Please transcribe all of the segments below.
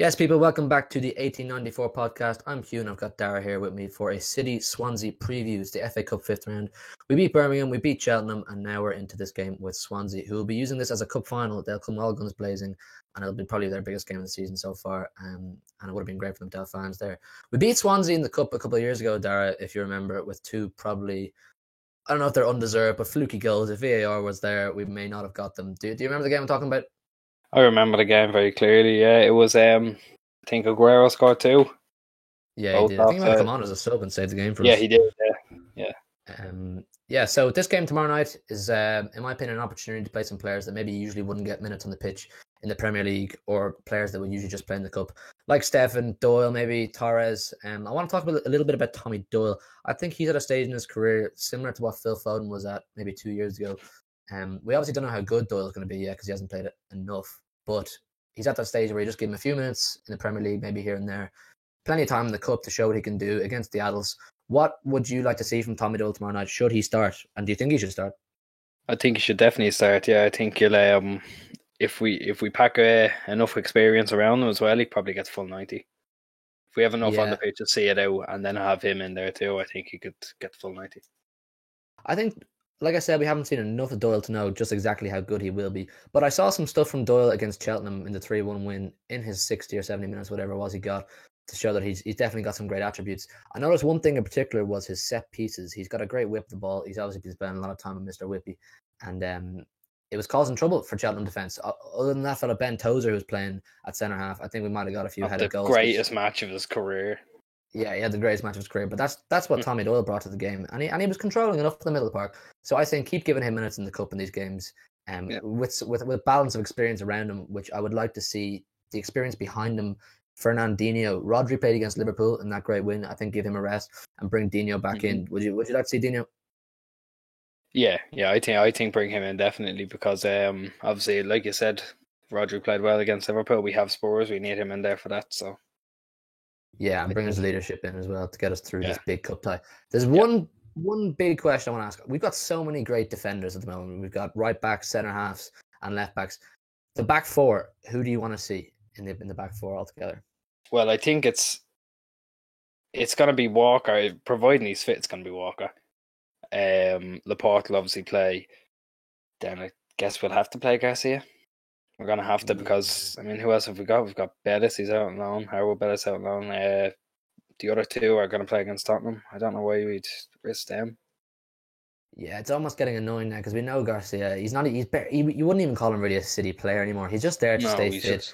Yes, people, welcome back to the 1894 podcast. I'm Hugh and I've got Dara here with me for a City Swansea previews, the FA Cup fifth round. We beat Birmingham, we beat Cheltenham, and now we're into this game with Swansea, who will be using this as a cup final. They'll come all guns blazing, and it'll be probably their biggest game of the season so far. And it would have been great for them to have fans there. We beat Swansea in the cup a couple of years ago, Dara, if you remember, with two probably, I don't know if they're undeserved, but fluky goals. If VAR was there, we may not have got them. Do you remember the game I'm talking about? I remember the game very clearly. Yeah, it was. I think Aguero scored two. Yeah, he did. I think he might have come on as a sub and saved the game for us. Yeah, he did. Yeah. So this game tomorrow night is, in my opinion, an opportunity to play some players that maybe usually wouldn't get minutes on the pitch in the Premier League, or players that would usually just play in the cup, like Stefan, Doyle, maybe Torres. I want to talk a little bit about Tommy Doyle. I think he's at a stage in his career similar to what Phil Foden was at maybe 2 years ago. We obviously don't know how good Doyle's going to be yet because he hasn't played it enough, but he's at that stage where you just give him a few minutes in the Premier League, maybe here and there. Plenty of time in the cup to show what he can do against the adults. What would you like to see from Tommy Doyle tomorrow night? Should he start? And do you think he should start? I think he should definitely start. Yeah, I think he'll. If we pack enough experience around him as well, he probably gets full 90. If we have enough on the pitch to see it out, and then have him in there too, I think he could get full 90. I think, like I said, we haven't seen enough of Doyle to know just exactly how good he will be. But I saw some stuff from Doyle against Cheltenham in the 3-1 win in his 60 or 70 minutes, whatever it was he got, to show that he's definitely got some great attributes. I noticed one thing in particular was his set pieces. He's got a great whip of the ball. He's obviously been spending a lot of time with Mr. Whippy. And it was causing trouble for Cheltenham defence. Other than that fella, Ben Tozer, who's playing at centre-half, I think we might have got a few headed goals. The greatest match of his career. Yeah, he had the greatest match of his career, but that's what Tommy Doyle brought to the game, and he was controlling enough in the middle of the park. So I think keep giving him minutes in the cup in these games, with balance of experience around him, which I would like to see the experience behind him. Fernandinho, Rodri played against Liverpool in that great win. I think give him a rest and bring Dino back in. Would you like to see Dino? Yeah, I think bring him in definitely, because obviously, like you said, Rodri played well against Liverpool. We have Spurs, we need him in there for that. So. Yeah, and bring his leadership in as well to get us through this big cup tie. There's one big question I want to ask. We've got so many great defenders at the moment. We've got right backs, centre halves, and left backs. The back four, who do you want to see in the back four altogether? Well, I think it's going to be Walker, providing he's fit. It's going to be Walker. Laporte will obviously play. Then I guess we'll have to play Garcia. We're going to have to, because, I mean, who else have we got? We've got Bettis, he's out on loan. Harold Bettis out on loan. The other two are going to play against Tottenham. I don't know why we'd risk them. Yeah, it's almost getting annoying now, because we know Garcia. You wouldn't even call him really a City player anymore. He's just there to stay fit.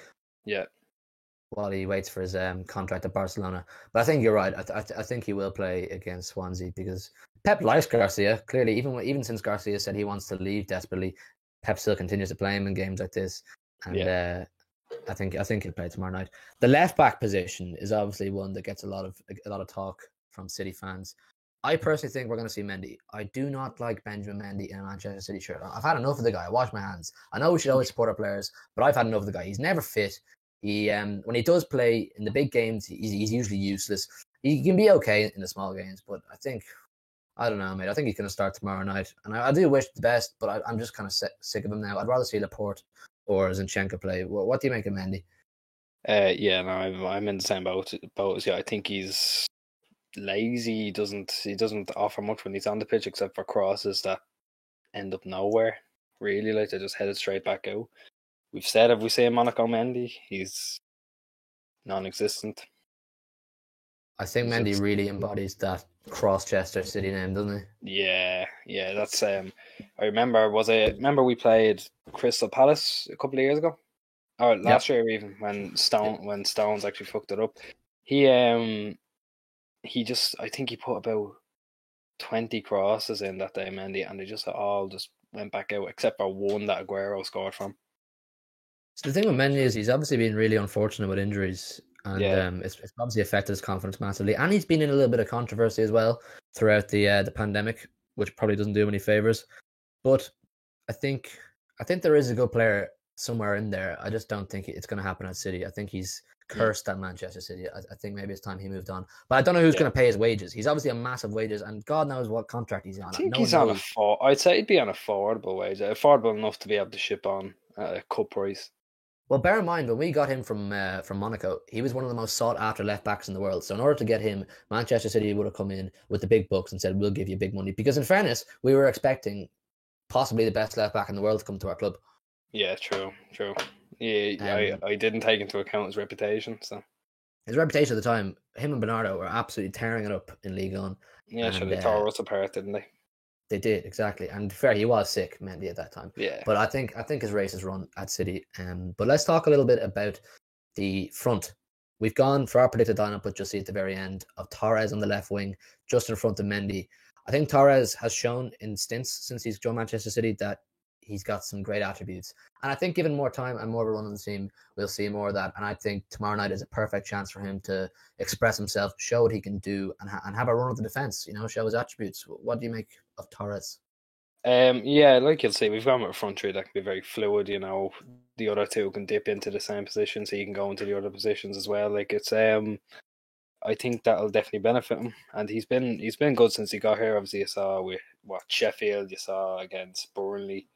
While he waits for his contract at Barcelona. But I think you're right. I think he will play against Swansea, because Pep likes Garcia. Clearly, even since Garcia said he wants to leave desperately, Pep still continues to play him in games like this. And I think he'll play tomorrow night. The left back position is obviously one that gets a lot of talk from City fans. I personally think we're going to see Mendy. I do not like Benjamin Mendy in a Manchester City shirt. I've had enough of the guy. I wash my hands. I know we should always support our players, but I've had enough of the guy. He's never fit. He when he does play in the big games, he's usually useless. He can be okay in the small games, but I don't know, mate. I think he's going to start tomorrow night, and I do wish the best, but I'm just kind of sick of him now. I'd rather see Laporte or Zinchenko play. What do you make of Mendy? I'm in the same boat as you. I think he's lazy. He doesn't offer much when he's on the pitch, except for crosses that end up nowhere. Really, like they just headed straight back out. We've said if we say Monaco Mendy, he's non-existent. I think Mendy really embodies that Cross-Chester City name, doesn't he? Yeah. That's I remember we played Crystal Palace a couple of years ago, or last year even, when Stones actually fucked it up. He just, I think he put about 20 crosses in that day, Mendy, and they just all just went back out, except for one that Aguero scored from. So the thing with Mendy is he's obviously been really unfortunate with injuries, and it's obviously affected his confidence massively. And he's been in a little bit of controversy as well throughout the pandemic, which probably doesn't do him any favors. But I think there is a good player somewhere in there. I just don't think it's going to happen at City. I think he's cursed at Manchester City. I think maybe it's time he moved on. But I don't know who's going to pay his wages. He's obviously a massive wages, and God knows what contract he's on. I think he's on I'd say he'd be on affordable wage, affordable enough to be able to ship on a cup price. Well, bear in mind when we got him from Monaco, he was one of the most sought after left backs in the world. So in order to get him, Manchester City would have come in with the big bucks and said, "We'll give you big money." Because in fairness, we were expecting possibly the best left back in the world to come to our club. Yeah, true. Yeah, I didn't take into account his reputation. So his reputation at the time, him and Bernardo were absolutely tearing it up in Ligue 1. Yeah, sure, they tore us apart, didn't they? They did, exactly. And fair, he was sick, Mendy, at that time. Yeah. But I think his race is run at City. But let's talk a little bit about the front. We've gone for our predicted lineup with Jussi at the very end of Torres on the left wing, just in front of Mendy. I think Torres has shown in stints since he's joined Manchester City that he's got some great attributes. And I think given more time and more of a run on the team, we'll see more of that. And I think tomorrow night is a perfect chance for him to express himself, show what he can do, and have a run of the defence, show his attributes. What do you make of Torres? Yeah, like you'll see, we've gone with a front three that can be very fluid, the other two can dip into the same position, so you can go into the other positions as well. Like it's I think that'll definitely benefit him. And he's been good since he got here. Obviously you saw with Sheffield, you saw against Burnley.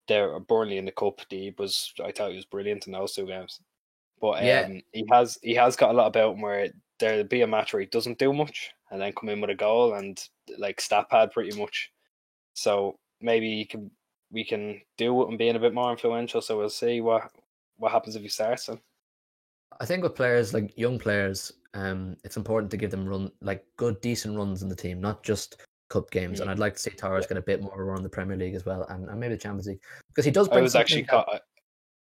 Burnley in the cup, I thought he was brilliant in those two games. But he has got a lot about him where there'll be a match where he doesn't do much and then come in with a goal and like stat pad pretty much. So maybe we can do with him being a bit more influential. So we'll see what happens if he starts him. I think with players like young players, it's important to give them good decent runs in the team, not just cup games, and I'd like to see Torres get a bit more run in the Premier League as well, and maybe the Champions League, because he does bring. I was actually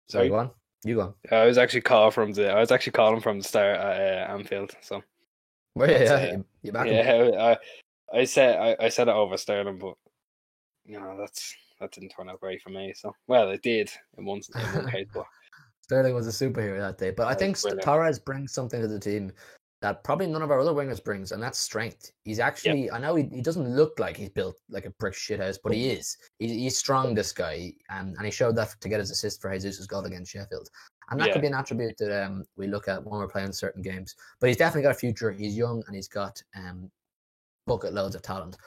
Sorry, go on. You go on. I was actually calling from the start at Anfield. So. You back him? I said it over Sterling, but that didn't turn out great for me. So it did in one case, but Sterling was a superhero that day. But I think Torres brings something to the team that probably none of our other wingers brings, and that's strength. He's actually, I know he doesn't look like he's built like a brick shithouse, but he is. He's strong, this guy, and he showed that to get his assist for Jesus' goal against Sheffield. And that could be an attribute that we look at when we're playing certain games. But he's definitely got a future. He's young, and he's got bucket loads of talent.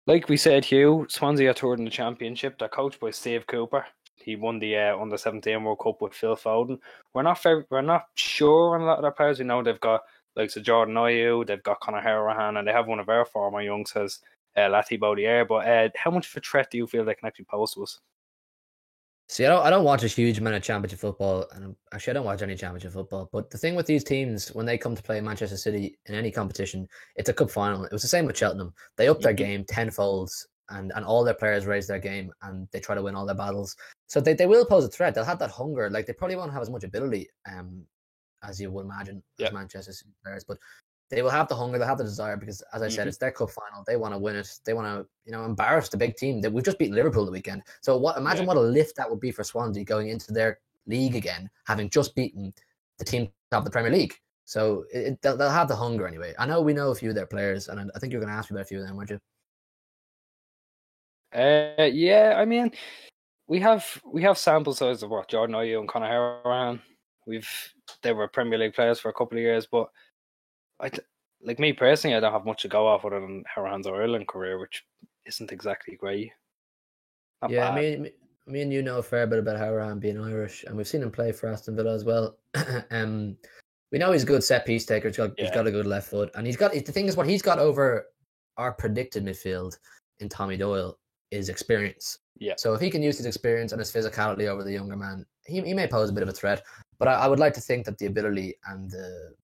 Like we said, Hugh, Swansea are third in the Championship. They're coached by Steve Cooper. He won the Under-17 World Cup with Phil Foden. We're not sure on a lot of their players. We know they've got like Jordan Ayew, they've got Conor Hourihane, and they have one of our former youngsters, Lati Baudier. But how much of a threat do you feel they can actually pose to us? See, I don't watch a huge amount of Championship football, and actually I don't watch any Championship football. But the thing with these teams, when they come to play Manchester City in any competition, it's a cup final. It was the same with Cheltenham. They upped their game tenfold, and all their players raise their game, and they try to win all their battles. So they will pose a threat. They'll have that hunger. Like, they probably won't have as much ability as you would imagine as Manchester City players, but they will have the hunger, they'll have the desire, because as I said, it's their cup final. They want to win it. They want to, embarrass the big team. We've just beaten Liverpool the weekend. So imagine what a lift that would be for Swansea going into their league again, having just beaten the team top of the Premier League. So they'll have the hunger anyway. I know we know a few of their players, and I think you're going to ask me about a few of them, weren't you? Yeah, I mean, we have sample size of Jordan Ayew and Conor Hourihane. They were Premier League players for a couple of years, but like me personally, I don't have much to go off other than Hourihane's Ireland career, which isn't exactly great. Not bad. Me and you know a fair bit about Hourihane being Irish, and we've seen him play for Aston Villa as well. We know he's a good set piece taker. He's got a good left foot, and the thing is, what he's got over our predicted midfield in Tommy Doyle is experience. Yeah. So if he can use his experience and his physicality over the younger man, he may pose a bit of a threat. But I would like to think that the ability and the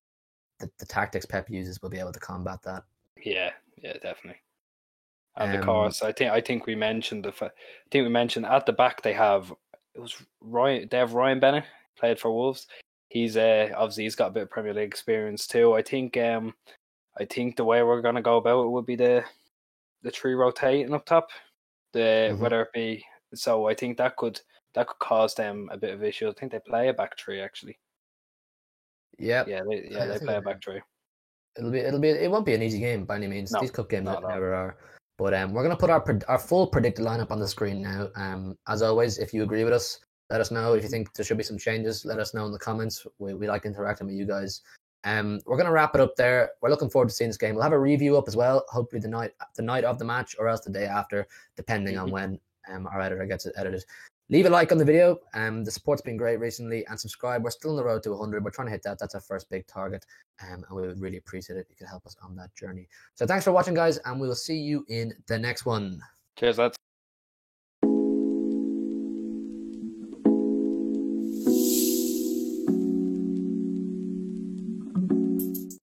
tactics Pep uses will be able to combat that. Yeah, definitely. And of course, I think we mentioned at the back they have Ryan Bennett, played for Wolves. He's obviously he's got a bit of Premier League experience too. I think the way we're gonna go about it would be the three rotating up top. Whether it be, so I think that could cause them a bit of issue. I think they play a back three actually. Yeah, they play a back three. It won't be an easy game by any means. These cup games never are. But we're gonna put our full predicted lineup on the screen now. As always, if you agree with us, let us know. If you think there should be some changes, let us know in the comments. We like interacting with you guys. We're gonna wrap it up there. We're looking forward to seeing this game. We'll have a review up as well. Hopefully the night of the match, or else the day after, depending on when our editor gets it edited. Leave a like on the video. The support's been great recently, and subscribe. We're still on the road to 100. We're trying to hit that. That's our first big target, and we would really appreciate it if you could help us on that journey. So thanks for watching, guys, and we will see you in the next one. Cheers, lads.